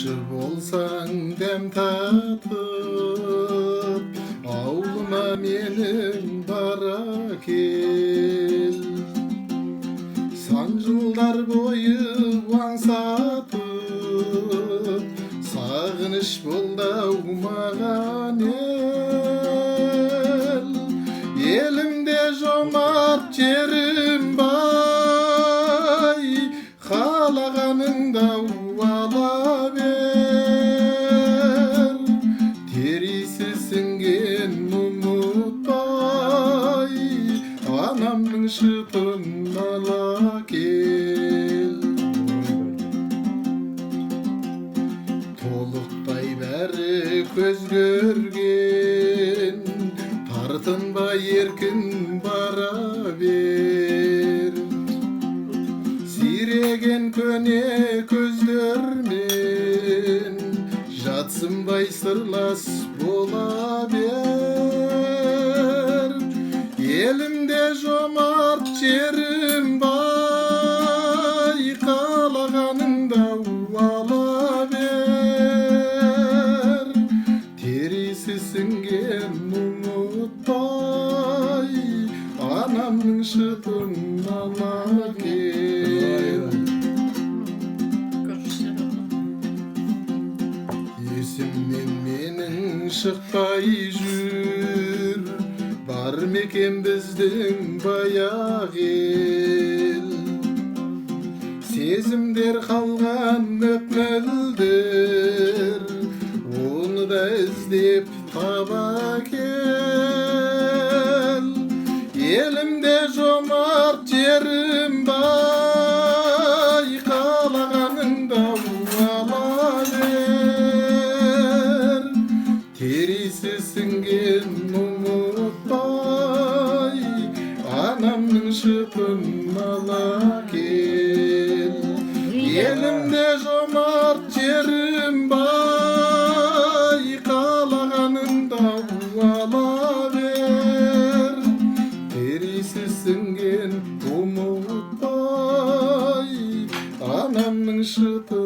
Bolsaң дәм татып, ауылыма менің бара кел. Сан жылдар бойы аңсатып, сағыныш болды-ау маған ел. Елімде жомарт жерім бай, қалағаныңды ала бер. Терisi сіңген ұмытпай, анамның шытын ала кел. Толықтай бәрі көз көрген, тартынба еркін бара бер. Сиреген көне көздермен, жатсынбай сырлас бола бер. Елімде жомарт жерім бай, қалағаныңды ала бер. Терisi сіңген ұмытпай, анамның шытын ала кел. Есімнен менің шықпай жүр, бар мекен біздің баяқ ел. Сезімдер қалған мөп-мөлдір, оны да іздеп таба кел. Елімде жомарт жерім бай, қалағаныңды ала бер. Терisi сіңген ұмытпай, анамның шытын ала кел. Елімде жомарт жерім бай, қалағаныңды ала бер. Терisi сіңген ұмытпай, анамның шытын